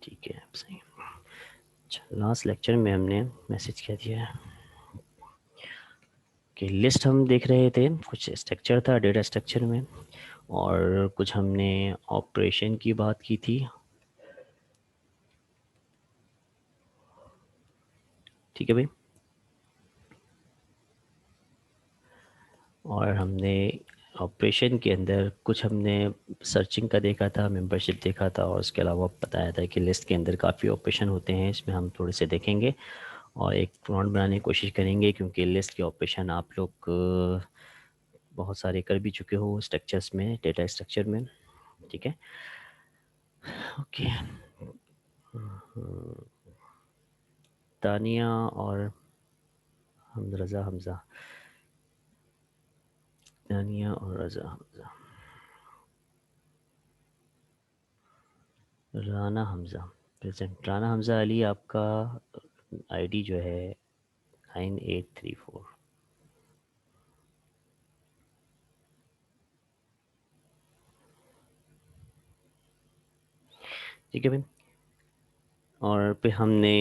ठीक है, सही। अच्छा, लास्ट लेक्चर में हमने मैसेज क्या दिया है कि लिस्ट हम देख रहे थे, कुछ स्ट्रक्चर था डेटा स्ट्रक्चर में, और कुछ हमने ऑपरेशन की बात की थी। ठीक है भाई। और हमने ऑपरेशन के अंदर कुछ हमने सर्चिंग का देखा था, मेंबरशिप देखा था, और उसके अलावा बताया था कि लिस्ट के अंदर काफ़ी ऑपरेशन होते हैं, इसमें हम थोड़े से देखेंगे और एक राउंड बनाने की कोशिश करेंगे, क्योंकि लिस्ट के ऑपरेशन आप लोग बहुत सारे कर भी चुके हो स्ट्रक्चर्स में, डेटा स्ट्रक्चर में। ठीक है, ओके। तानिया और रज़ा हमज़ा, तानिया और रज़ा हमज़ा, राना हमज़ा प्रेजेंट। राना हमज़ा अली, आपका आईडी जो है 9834। ठीक है भाई। और फिर हमने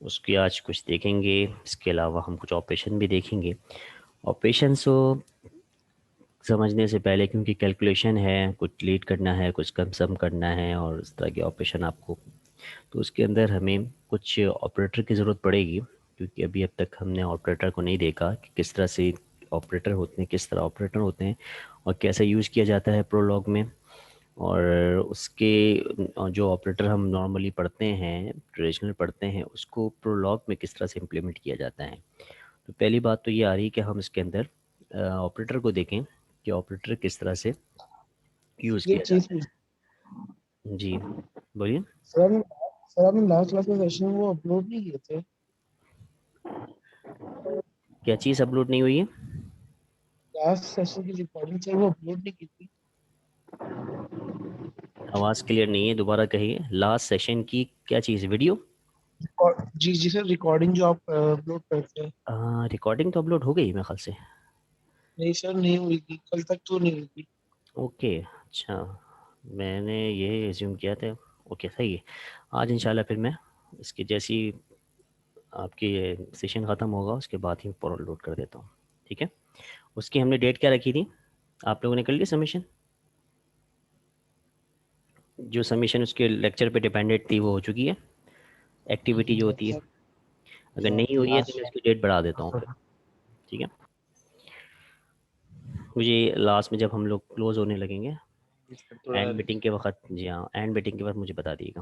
उसकी आज कुछ देखेंगे, इसके अलावा हम कुछ ऑपरेशन भी देखेंगे। ऑपरेशन तो समझने से पहले, क्योंकि कैलकुलेशन है, कुछ डिलीट करना है, कुछ कम सम करना है और इस तरह के ऑपरेशन आपको, तो उसके अंदर हमें कुछ ऑपरेटर की ज़रूरत पड़ेगी, क्योंकि अभी अब तक हमने ऑपरेटर को नहीं देखा कि किस तरह से ऑपरेटर होते हैं, किस तरह ऑपरेटर होते हैं और कैसे यूज़ किया जाता है प्रोलॉग में। और उसके जो ऑपरेटर हम नॉर्मली पढ़ते हैं, ट्रेडिशनल पढ़ते हैं, उसको प्रोलॉग में किस तरह से इम्प्लीमेंट किया जाता है। तो पहली बात तो ये आ रही है कि हम इसके अंदर ऑपरेटर को देखें कि ऑपरेटर किस तरह से यूज़ ये किया चीज जाता है। जी बोलिए। सर आपने लास्ट क्लास में सेशन वो अपलोड नहीं किए थे। क्या चीज़ अपलोड नहीं हुई है? लास्ट सेशन की रिकॉर्डिंग चाहिए वो अपलोड नहीं की थी। आवाज़ क्लियर नहीं है, दोबारा कहिए। लास्ट सेशन की क्या चीज़? वीडियो? जी जी सर, रिकॉर्डिंग जो आप अपलोड करते हैं। रिकॉर्डिंग तो अपलोड हो गई मेरे ख्याल से। नहीं सर, नहीं हुई थी कल तक, तो नहीं हुई थी। ओके, अच्छा, मैंने ये एज्यूम किया था। ओके, सही है। आज इंशाल्लाह फिर मैं इसकी जैसी आपकी ये सेशन ख़त्म होगा उसके बाद ही पूरा लोड कर देता हूँ। ठीक है। उसकी हमने डेट क्या रखी थी? आप लोगों ने कर ली सबमिशन? जो सबमिशन उसके लेक्चर पे डिपेंडेंट थी वो हो चुकी है, एक्टिविटी जो होती है। अगर नहीं हुई है तो मैं इसकी डेट बढ़ा देता हूँ फिर। ठीक है, मुझे लास्ट में जब हम लोग क्लोज़ होने लगेंगे, एंड मीटिंग के वक्त, जी हाँ, एंड मीटिंग के वक्त मुझे बता दिएगा।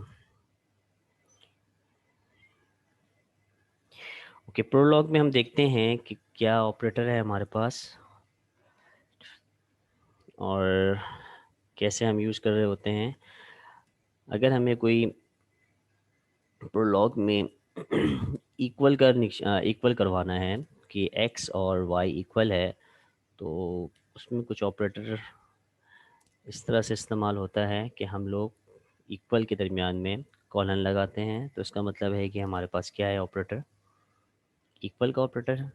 ओके, प्रोलॉग में हम देखते हैं कि क्या ऑपरेटर है हमारे पास और कैसे हम यूज़ कर रहे होते हैं। अगर हमें कोई प्रोलॉग में इक्वल करवाना है कि एक्स और वाई इक्वल है, तो उसमें कुछ ऑपरेटर इस तरह से इस्तेमाल होता है कि हम लोग इक्वल के दरमियान में कॉलन लगाते हैं। तो इसका मतलब है कि हमारे पास क्या है ऑपरेटर, इक्वल का ऑपरेटर है।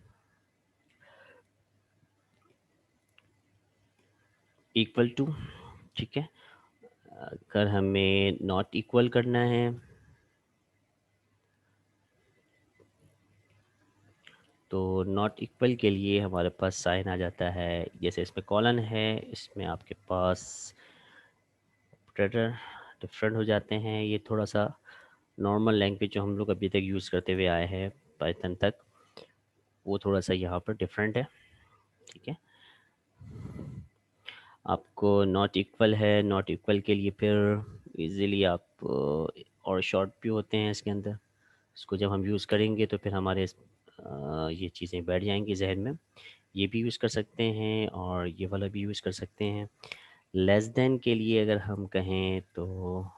इक्वल टू, ठीक है। अगर हमें नॉट इक्वल करना है तो नॉट इक्वल के लिए हमारे पास साइन आ जाता है, जैसे इसमें कॉलन है, इसमें आपके पास ऑपरेटर डिफरेंट हो जाते हैं। ये थोड़ा सा नॉर्मल लैंग्वेज जो हम लोग अभी तक यूज़ करते हुए आए हैं पाइथन तक, वो थोड़ा सा यहाँ पर डिफरेंट है। ठीक है, आपको नॉट इक्वल है, नॉट इक्वल के लिए फिर इजीली आप और शॉर्ट भी होते हैं इसके अंदर, इसको जब हम यूज़ करेंगे तो फिर हमारे ये चीज़ें बैठ जाएंगी जहन में। ये भी यूज़ कर सकते हैं और ये वाला भी यूज़ कर सकते हैं। लेस देन के लिए अगर हम कहें तो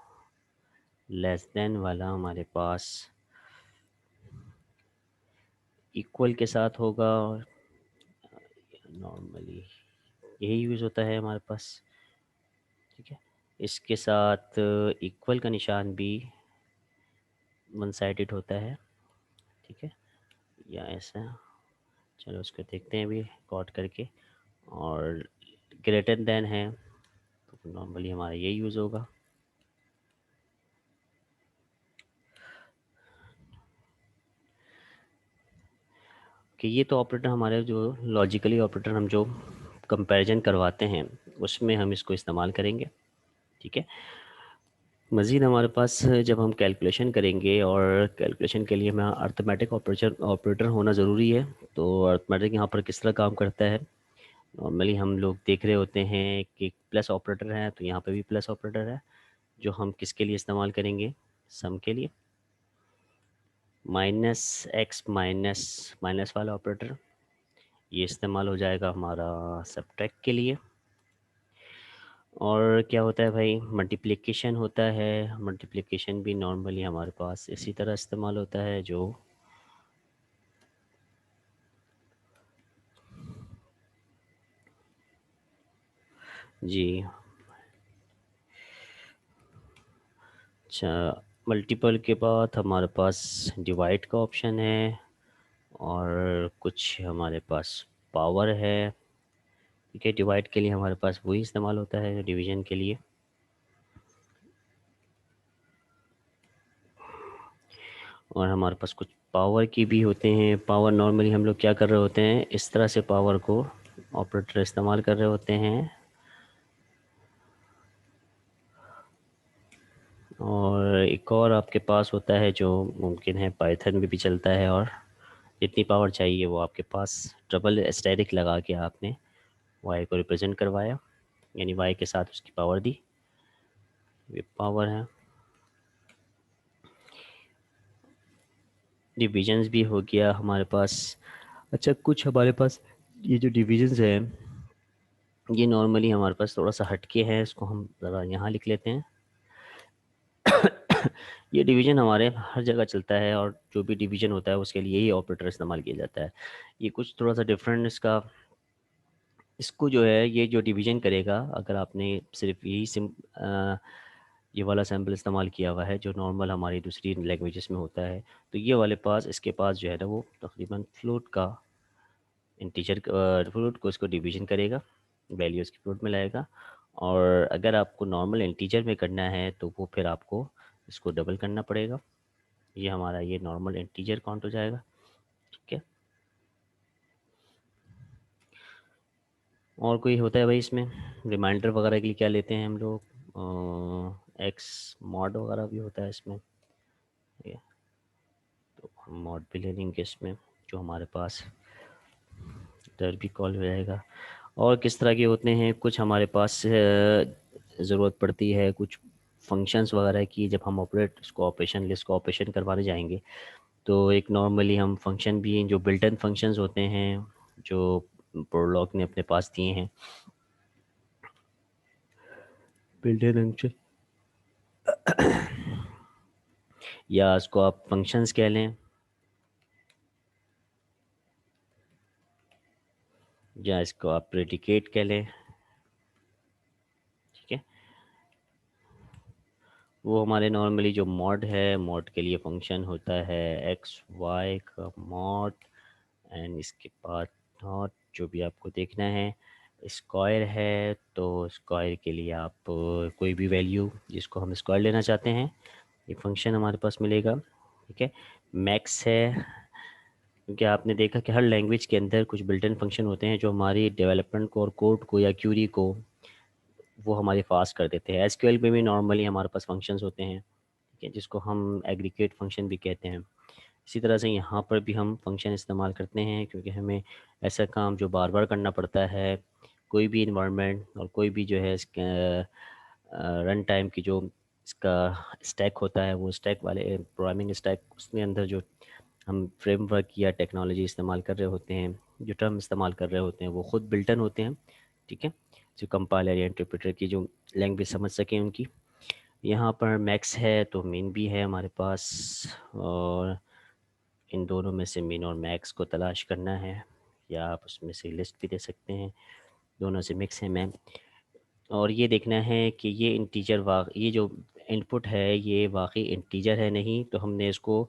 लेस देन वाला हमारे पास इक्वल के साथ होगा, और नॉर्मली यही यूज़ होता है हमारे पास। ठीक है, इसके साथ इक्वल का निशान भी वन साइडेड होता है। ठीक है, या ऐसा, चलो उसको देखते हैं अभी कॉट करके। और ग्रेटर देन है तो नॉर्मली हमारा यही यूज़ होगा। कि ये तो ऑपरेटर हमारे जो लॉजिकली ऑपरेटर हम जो कंपैरिजन करवाते हैं उसमें हम इसको इस्तेमाल करेंगे। ठीक है। मज़ीद हमारे पास जब हम कैलकुलेशन करेंगे और कैलकुलेशन के लिए हमें अर्थमेटिक ऑपरेटर ऑपरेटर होना ज़रूरी है। तो अर्थमेटिक यहाँ पर किस तरह काम करता है, नॉर्मली हम लोग देख रहे होते हैं कि प्लस ऑपरेटर है, तो यहाँ पे भी प्लस ऑपरेटर है जो हम किसके लिए इस्तेमाल करेंगे, सम के लिए। माइनस एक्स माइनस माइनस वाला ऑपरेटर ये इस्तेमाल हो जाएगा हमारा सब्ट्रैक्ट के लिए। और क्या होता है भाई, मल्टीप्लिकेशन होता है। मल्टीप्लिकेशन भी नॉर्मली हमारे पास इसी तरह इस्तेमाल होता है जो जी। अच्छा, मल्टीपल के बाद हमारे पास डिवाइड का ऑप्शन है और कुछ हमारे पास पावर है। ठीक है, डिवाइड के लिए हमारे पास वही इस्तेमाल होता है डिवीजन के लिए। और हमारे पास कुछ पावर की भी होते हैं। पावर नॉर्मली हम लोग क्या कर रहे होते हैं, इस तरह से पावर को ऑपरेटर इस्तेमाल कर रहे होते हैं। और एक और आपके पास होता है जो मुमकिन है पाइथन में भी चलता है, और जितनी पावर चाहिए वो आपके पास डबल एस्टेरिक लगा के आपने वाई को रिप्रेजेंट करवाया, यानी वाई के साथ उसकी पावर दी, ये पावर है। डिविजन्स भी हो गया हमारे पास। अच्छा, कुछ हमारे पास ये जो डिविजन्स है ये नॉर्मली हमारे पास थोड़ा सा हटके है, इसको हम ज़रा यहाँ लिख लेते हैं। ये डिवीजन हमारे हर जगह चलता है और जो भी डिवीजन होता है उसके लिए ही ऑपरेटर इस्तेमाल किया जाता है। ये कुछ थोड़ा सा डिफरेंट इसका, इसको जो है ये जो डिवीजन करेगा, अगर आपने सिर्फ यही ये वाला सैम्पल इस्तेमाल किया हुआ है जो नॉर्मल हमारी दूसरी लैंग्वेजेस में होता है, तो ये वाले पास इसके पास जो है ना वो तकरीबन फ्लोट का इंटीजर फ्लोट को इसको डिवीजन करेगा, वैल्यू इसकी फ्लोट में लाएगा। और अगर आपको नॉर्मल इंटीजर में करना है तो वो फिर आपको इसको डबल करना पड़ेगा। ये हमारा ये नॉर्मल इंटीजर काउंट हो जाएगा। ठीक है। और कोई होता है भाई इसमें, रिमाइंडर वगैरह के लिए क्या लेते हैं हम लोग, एक्स मॉड वगैरह भी होता है इसमें। ये तो हम मॉड भी ले लेंगे इसमें, जो हमारे पास इधर भी कॉल हो जाएगा। और किस तरह के होते हैं, कुछ हमारे पास ज़रूरत पड़ती है कुछ फंक्शंस वगैरह की, जब हम ऑपरेट इसको ऑपरेशन लिस्ट को ऑपरेशन करवाने जाएंगे तो एक नॉर्मली हम फंक्शन भी जो बिल्ट इन फंक्शंस होते हैं जो प्रोलॉग ने अपने पास दिए हैं, बिल्ट इन फंक्शन या इसको आप फंक्शंस कह लें, या इसको आप प्रेडिकेट कह लें। ठीक है। वो हमारे नॉर्मली जो मॉड है, मॉड के लिए फंक्शन होता है एक्स वाई का मॉड, एंड इसके बाद नॉट जो भी आपको देखना है। स्क्वायर है तो स्क्वायर के लिए आप कोई भी वैल्यू जिसको हम स्क्वायर लेना चाहते हैं ये फंक्शन हमारे पास मिलेगा। ठीक है। मैक्स है, क्योंकि आपने देखा कि हर लैंग्वेज के अंदर कुछ बिल्ट इन फंक्शन होते हैं जो हमारी डेवलपमेंट को और कोड को या क्यूरी को वो हमारे फास्ट कर देते हैं। एसक्यूएल में भी नॉर्मली हमारे पास फंक्शंस होते हैं, ठीक है, जिसको हम एग्रीगेट फंक्शन भी कहते हैं। इसी तरह से यहाँ पर भी हम फंक्शन इस्तेमाल करते हैं क्योंकि हमें ऐसा काम जो बार बार करना पड़ता है, कोई भी इन्वायरमेंट और कोई भी जो है इसका रन टाइम की जो इसका स्टैक होता है, वो स्टैक वाले प्रोग्रामिंग स्टैक उसके अंदर जो हम फ्रेमवर्क या टेक्नोलॉजी इस्तेमाल कर रहे होते हैं, जो टर्म इस्तेमाल कर रहे होते हैं वो खुद बिल्टन होते हैं। ठीक है। जो कंपाइलर या इंटरप्रेटर की जो लैंग्वेज समझ सकें उनकी। यहाँ पर मैक्स है तो मेन भी है हमारे पास, और इन दोनों में से मिन और मैक्स को तलाश करना है, या आप उसमें से लिस्ट भी दे सकते हैं, दोनों से मिक्स है मैम। और ये देखना है कि ये इंटीजर ये जो इनपुट है ये वाकई इंटीजर है नहीं, तो हमने इसको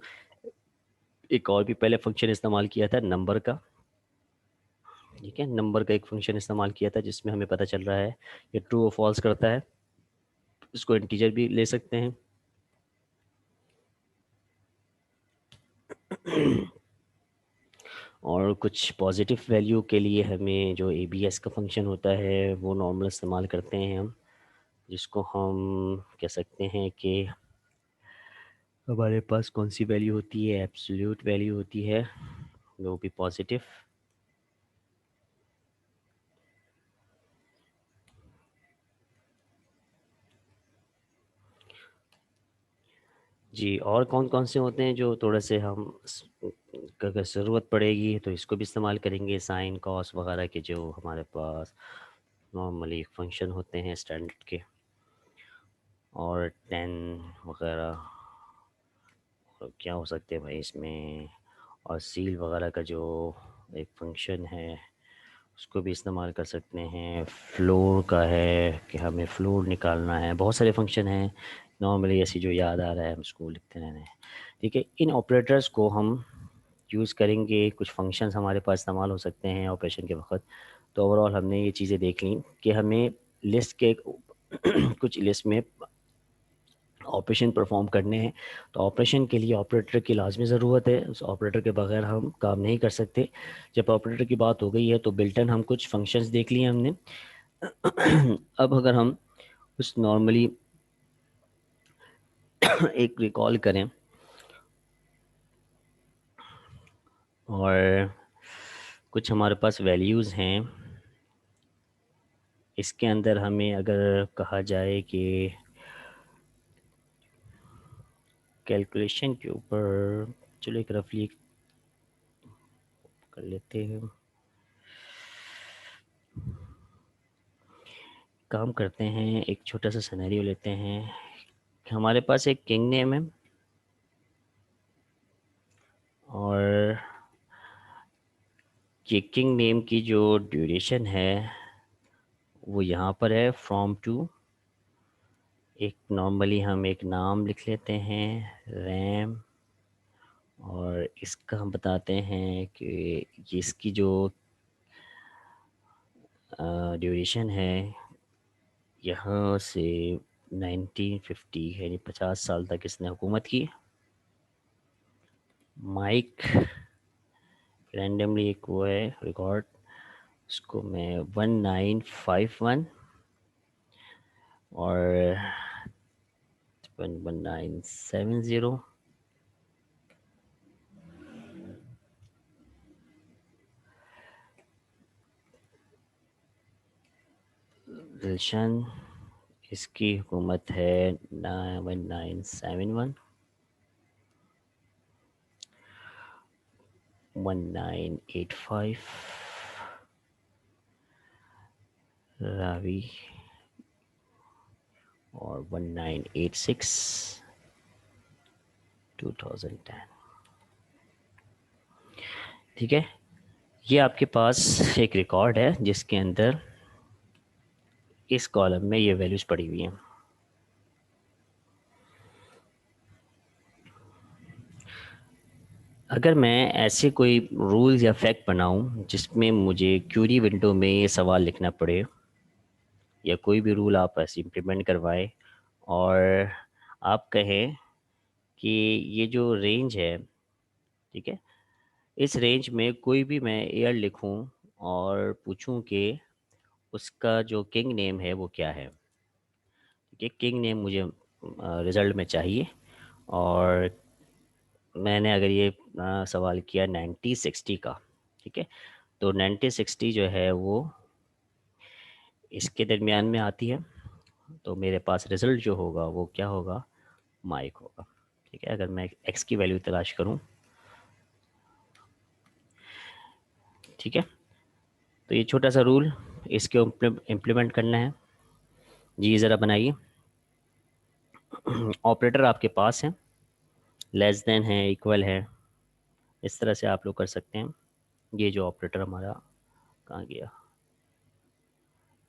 एक और भी पहले फंक्शन इस्तेमाल किया था नंबर का। ठीक है, नंबर का एक फंक्शन इस्तेमाल किया था जिसमें हमें पता चल रहा है ये ट्रू और फॉल्स करता है, इसको इंटीजर भी ले सकते हैं। और और कुछ पॉजिटिव वैल्यू के लिए हमें जो एबीएस का फंक्शन होता है वो नॉर्मल इस्तेमाल करते हैं हम, जिसको हम कह सकते हैं कि हमारे पास कौन सी वैल्यू होती है, एब्सोल्यूट वैल्यू होती है, वो भी पॉजिटिव। जी, और कौन कौन से होते हैं जो थोड़ा से हम अगर ज़रूरत पड़ेगी तो इसको भी इस्तेमाल करेंगे, साइन कॉस वगैरह के जो हमारे पास नॉर्मली फंक्शन होते हैं स्टैंडर्ड के, और टेन वगैरह, और क्या हो सकते हैं भाई इसमें, और सील वगैरह का जो एक फंक्शन है उसको भी इस्तेमाल कर सकते हैं। फ्लोर का है कि हमें फ्लोर निकालना है, बहुत सारे फंक्शन हैं नॉर्मली, ऐसी जो याद आ रहा है हम उसको लिखते रहना है। ठीक है, इन ऑपरेटर्स को हम यूज़ करेंगे, कुछ फंक्शंस हमारे पास इस्तेमाल हो सकते हैं ऑपरेशन के वक्त। तो ओवरऑल हमने ये चीज़ें देख ली कि हमें लिस्ट के कुछ लिस्ट में ऑपरेशन परफॉर्म करने हैं, तो ऑपरेशन के लिए ऑपरेटर की लाजमी ज़रूरत है, उस ऑपरेटर के बगैर हम काम नहीं कर सकते। जब ऑपरेटर की बात हो गई है तो बिल्टन हम कुछ फंक्शंस देख लिए हमने। अब अगर हम उस नॉर्मली एक रिकॉल करें, और कुछ हमारे पास वैल्यूज़ हैं, इसके अंदर हमें अगर कहा जाए कि कैलकुलेशन के ऊपर, चलो एक रफली कर लेते हैं, काम करते हैं, एक छोटा सा सिनेरियो लेते हैं कि हमारे पास एक किंग नेम है, और ये किंग नेम की जो ड्यूरेशन है वो यहाँ पर है फ्रॉम टू। एक नॉर्मली हम एक नाम लिख लेते हैं रैम, और इसका हम बताते हैं कि ये इसकी जो ड्यूरेशन है यहाँ से 1950, यानी 50 साल तक इसने हुकूमत की। माइक रैंडमली एक वो है रिकॉर्ड, उसको मैं 1951 और 1970, दिलशन इसकी हुकूमत है 1971, 1985 रावी, और 1986 2010। ठीक है, ये आपके पास एक रिकॉर्ड है जिसके अंदर इस कॉलम में ये वैल्यूज़ पड़ी हुई हैं। अगर मैं ऐसे कोई रूल्स या फैक्ट बनाऊं जिसमें मुझे क्यूरी विंडो में ये सवाल लिखना पड़े, या कोई भी रूल आप ऐसे इम्प्लीमेंट करवाएं, और आप कहें कि ये जो रेंज है, ठीक है, इस रेंज में कोई भी मैं एयर लिखूं और पूछूं कि उसका जो किंग नेम है वो क्या है। ठीक है, किंग नेम मुझे रिज़ल्ट में चाहिए, और मैंने अगर ये सवाल किया 1960 का, ठीक है, तो 1960 जो है वो इसके दरमियान में आती है, तो मेरे पास रिज़ल्ट जो होगा वो क्या होगा, माइक होगा। ठीक है, अगर मैं एक्स की वैल्यू तलाश करूं, ठीक है, तो ये छोटा सा रूल इसके इम्प्लीमेंट करना है। जी ज़रा बनाइए। ऑपरेटर आपके पास है, लेस देन है, इक्वल है, इस तरह से आप लोग कर सकते हैं। ये जो ऑपरेटर हमारा कहाँ गया,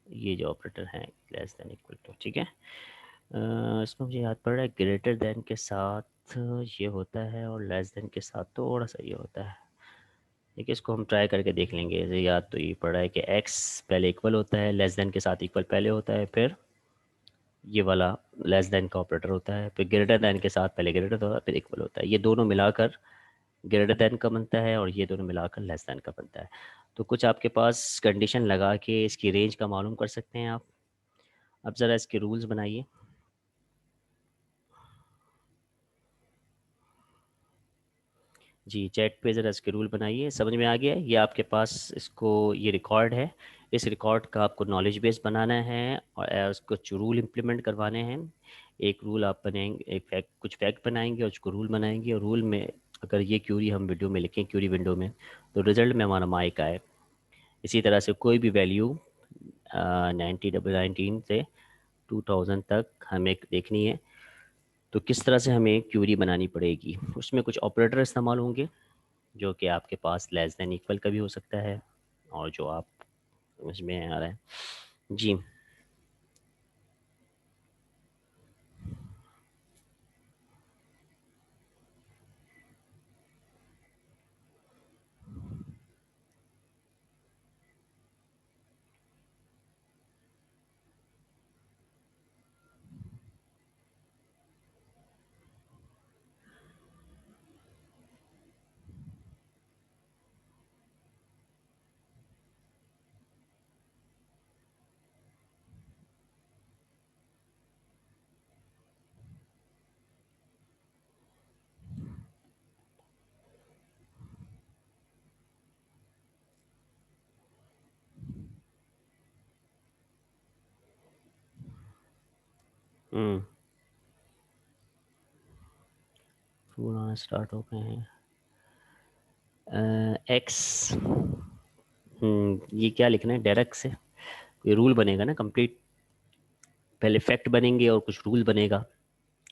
ये जो ऑपरेटर है लेस देन इक्वल टू, ठीक है। इसमें मुझे याद पड़ रहा है ग्रेटर देन के साथ ये होता है, और लेस देन के साथ थोड़ा सा ये होता है। ठीक है, इसको हम ट्राई करके देख लेंगे। जैसे याद तो ये पड़ा है कि एक्स पहले इक्वल होता है, लेस देन के साथ इक्वल पहले होता है, फिर ये वाला लेस देन का ऑपरेटर होता है, फिर ग्रेटर देन के साथ पहले ग्रेटर होता है, फिर इक्वल होता है। ये दोनों मिलाकर ग्रेटर देन का बनता है और ये दोनों मिलाकर लेस देन का बनता है। तो कुछ आपके पास कंडीशन लगा के इसकी रेंज का मालूम कर सकते हैं आप। अब ज़रा इसके रूल्स बनाइए। जी, चैट पे ज़रा इसके रूल बनाइए। समझ में आ गया है? ये आपके पास इसको ये रिकॉर्ड है। इस रिकॉर्ड का आपको नॉलेज बेस बनाना है और उसको कुछ रूल इम्प्लीमेंट करवाने हैं। एक रूल आप बनाएंगे, एक फैक्ट, कुछ फैक्ट बनाएंगे और उसको रूल बनाएंगे। और रूल में अगर ये क्यूरी हम वीडियो में लिखें, क्यूरी विंडो में, तो रिजल्ट में हमारा माइक आए। इसी तरह से कोई भी वैल्यू 19 से 2000 तक हमें देखनी है। तो किस तरह से हमें क्यूरी बनानी पड़ेगी, उसमें कुछ ऑपरेटर इस्तेमाल होंगे जो कि आपके पास लेस देन इक्वल का भी हो सकता है, और जो आप समझ में आ रहा है। जी। हम्म। फोन आना स्टार्ट हो गए हैं। एक्स। ये क्या लिखना है डायरेक्ट से? ये रूल बनेगा ना कंप्लीट। पहले फैक्ट बनेंगे और कुछ रूल बनेगा।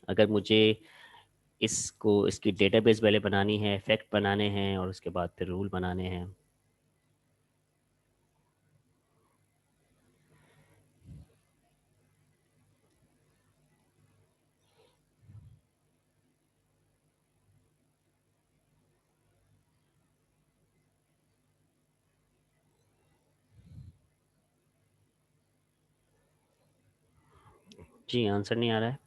अगर मुझे इसको, इसकी डेटाबेस पहले बनानी है, फैक्ट बनाने हैं और उसके बाद फिर रूल बनाने हैं। जी, आंसर नहीं आ रहा है।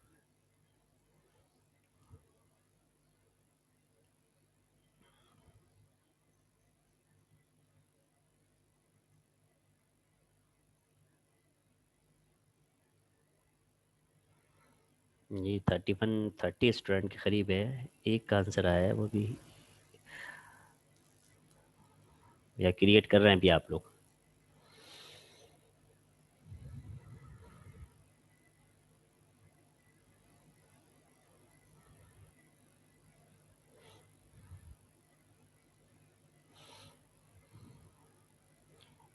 जी, 30 स्टूडेंट के करीब है। एक का आंसर आया है, वो भी या क्रिएट कर रहे हैं अभी आप लोग?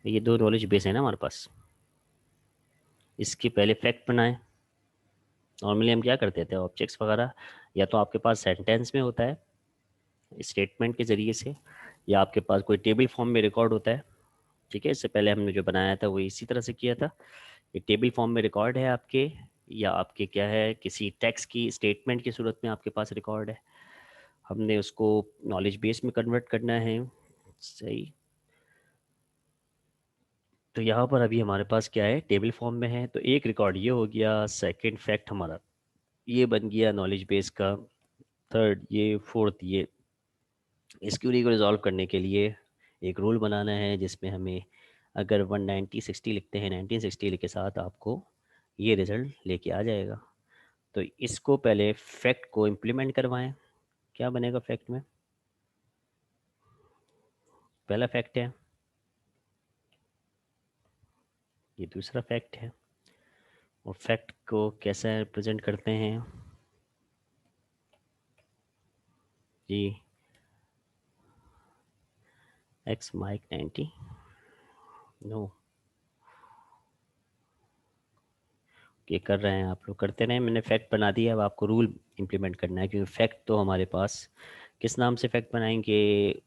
ये दो नॉलेज बेस है ना हमारे पास। इसके पहले फैक्ट बनाए। नॉर्मली हम क्या करते थे, ऑब्जेक्ट्स वगैरह या तो आपके पास सेंटेंस में होता है स्टेटमेंट के ज़रिए से, या आपके पास कोई टेबल फॉर्म में रिकॉर्ड होता है। ठीक है, इससे पहले हमने जो बनाया था वो इसी तरह से किया था। ये टेबल फॉर्म में रिकॉर्ड है आपके, या आपके क्या है, किसी टेक्स्ट की स्टेटमेंट की सूरत में आपके पास रिकॉर्ड है। हमने उसको नॉलेज बेस में कन्वर्ट करना है। सही। तो यहाँ पर अभी हमारे पास क्या है, टेबल फॉर्म में है, तो एक रिकॉर्ड ये हो गया। सेकंड फैक्ट हमारा ये बन गया नॉलेज बेस का। थर्ड ये, फोर्थ ये। इस क्यूरी को रिजॉल्व करने के लिए एक रूल बनाना है जिसमें हमें, अगर 190 60 लिखते हैं, 1960 के साथ आपको ये रिज़ल्ट लेके आ जाएगा। तो इसको पहले फैक्ट को इम्प्लीमेंट करवाएं। क्या बनेगा फैक्ट में? पहला फैक्ट है, ये दूसरा फैक्ट है। और फैक्ट को कैसे रिप्रेजेंट करते हैं? जी, एक्स माइक 90। नो, ये कर रहे हैं आप लोग, करते रहें। मैंने फैक्ट बना दिया, अब आपको रूल इम्प्लीमेंट करना है, क्योंकि फैक्ट तो हमारे पास, किस नाम से फैक्ट बनाएंगे?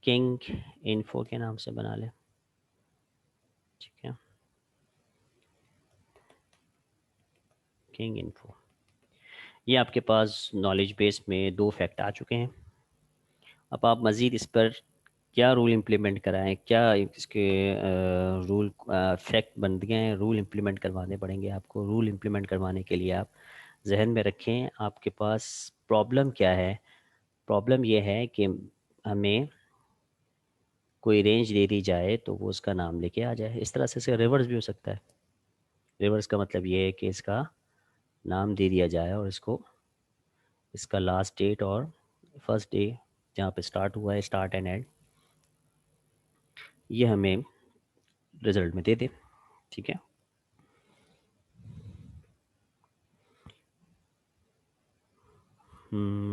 किंग इन्फो के नाम से बना लें। ठीक है, किंग इन्फो। ये आपके पास नॉलेज बेस में दो फैक्ट आ चुके हैं। अब आप मज़ीद इस पर क्या रूल इम्प्लीमेंट कराएं, क्या इसके रूल फैक्ट बन गए हैं, रूल इम्प्लीमेंट करवाने पड़ेंगे आपको। रूल इम्प्लीमेंट करवाने के लिए आप जहन में रखें आपके पास प्रॉब्लम क्या है। प्रॉब्लम ये है कि हमें कोई रेंज दे दी जाए तो वो उसका नाम लेके आ जाए। इस तरह से इसका रिवर्स भी हो सकता है। रिवर्स का मतलब ये है कि इसका नाम दे दिया जाए और इसको इसका लास्ट डेट और फर्स्ट डे जहाँ पे स्टार्ट हुआ है, स्टार्ट एंड एंड, ये हमें रिजल्ट में दे दे। ठीक है।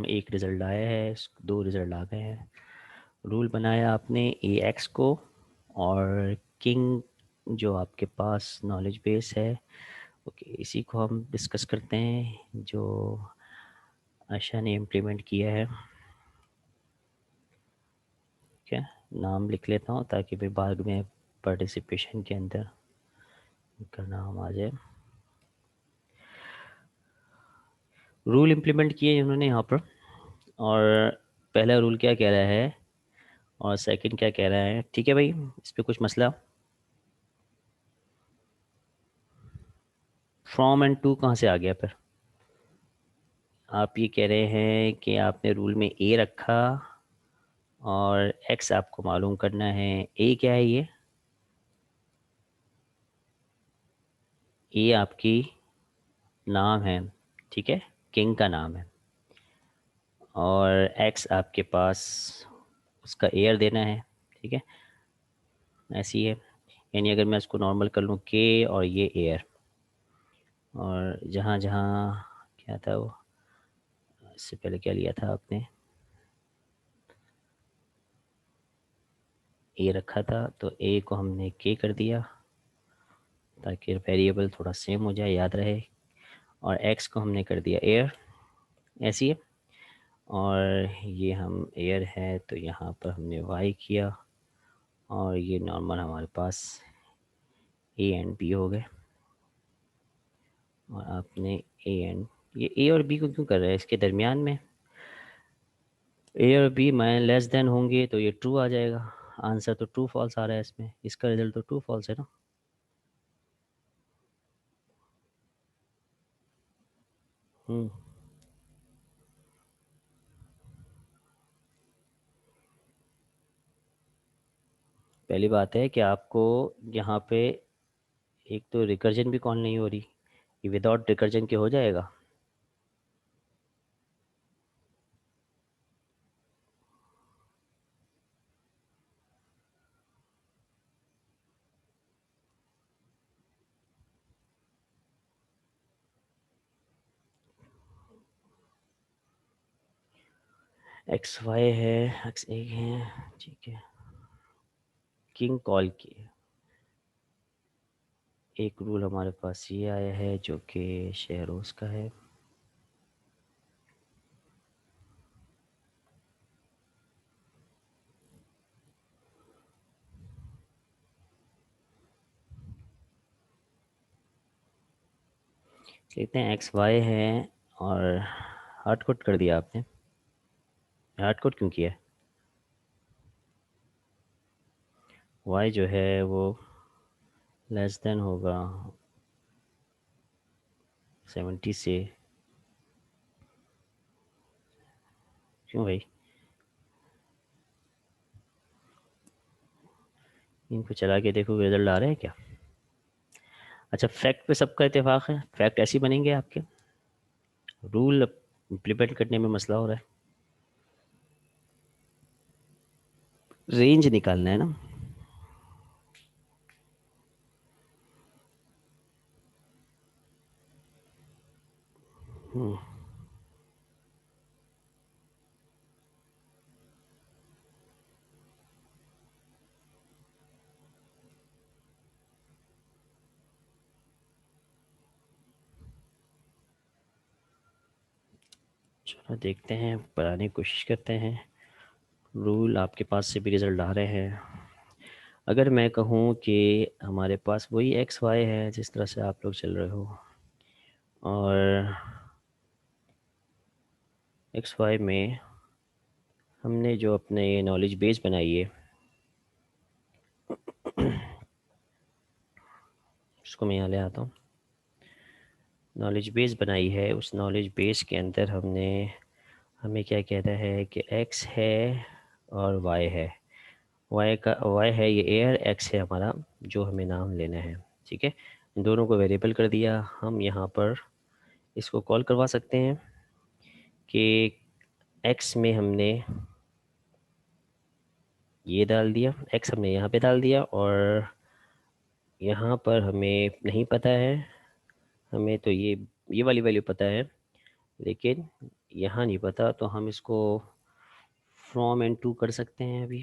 एक रिज़ल्ट आया है, दो रिज़ल्ट आ गए हैं। रूल बनाया आपने ए एक्स को, और किंग जो आपके पास नॉलेज बेस है, ओके, इसी को हम डिस्कस करते हैं जो आशा ने इम्प्लीमेंट किया है। ठीक है, नाम लिख लेता हूँ ताकि फिर बाद में पार्टिसिपेशन के अंदर उनका नाम आ जाए। रूल इम्प्लीमेंट किए इन्होंने यहाँ पर, और पहला रूल क्या कह रहा है और सेकंड क्या कह रहा है। ठीक है भाई, इस पे कुछ मसला? फ्रॉम एंड टू कहाँ से आ गया फिर? आप ये कह रहे हैं कि आपने रूल में ए रखा और एक्स आपको मालूम करना है। ए क्या है ये? ए आपकी नाम है, ठीक है, किंग का नाम है। और एक्स आपके पास उसका एयर देना है। ठीक है, ऐसी है। यानी अगर मैं इसको नॉर्मल कर लूँ के और ये एयर, और जहाँ जहाँ क्या था वो, इससे पहले क्या लिया था आपने, ए रखा था तो ए को हमने के कर दिया ताकि वेरिएबल थोड़ा सेम हो जाए, याद रहे। और एक्स को हमने कर दिया एयर, ऐसी है। और ये हम एयर है तो यहाँ पर हमने वाई किया, और ये नॉर्मल हमारे पास ए एंड बी हो गए। और आपने ए एंड, ये ए और बी को क्यों कर रहे हैं इसके दरमियान में? ए और बी मैं लेस देन होंगे तो ये ट्रू आ जाएगा। आंसर तो ट्रू फॉल्स आ रहा है इसमें, इसका रिजल्ट तो ट्रू फॉल्स है ना। हम्म। पहली बात है कि आपको यहाँ पे एक तो रिकर्जन भी कॉल नहीं हो रही, ये विदाउट रिकर्जन के हो जाएगा। एक्स वाई है, एक्स एक है, ठीक है। किंग कॉल की एक रूल हमारे पास ये आया है जो कि शेयरोज का है। कहते हैं एक्स वाई है, और हार्ड कोड कर दिया आपने। हार्ड कोड क्यों किया? वाई जो है वो लेस देन होगा 70 से। क्यों भाई? इनको चला के देखो रिजल्ट आ रहा है क्या? अच्छा, फैक्ट पे सबका इत्तेफाक है, फैक्ट ऐसे ही बनेंगे आपके। रूल इम्प्लीमेंट करने में मसला हो रहा है। रेंज निकालना है ना। हम्म, चलो देखते हैं, बनाने की कोशिश करते हैं। रूल आपके पास से भी रिजल्ट आ रहे हैं। अगर मैं कहूँ कि हमारे पास वही एक्स वाई है जिस तरह से आप लोग चल रहे हो, और एक्स वाई में हमने जो अपने नॉलेज बेस बनाई है, उसको मैं यहाँ ले आता हूँ। नॉलेज बेस बनाई है, उस नॉलेज बेस के अंदर हमने हमें क्या कहता है कि x है और y है। y है ये एयर, x है हमारा जो हमें नाम लेना है। ठीक है, इन दोनों को वेरिएबल कर दिया। हम यहाँ पर इसको कॉल करवा सकते हैं कि x में हमने ये डाल दिया, x हमने यहाँ पे डाल दिया, और यहाँ पर हमें नहीं पता है, हमें तो ये वाली वैल्यू पता है, लेकिन यहाँ नहीं पता, तो हम इसको फ्रॉम एंड टू कर सकते हैं अभी।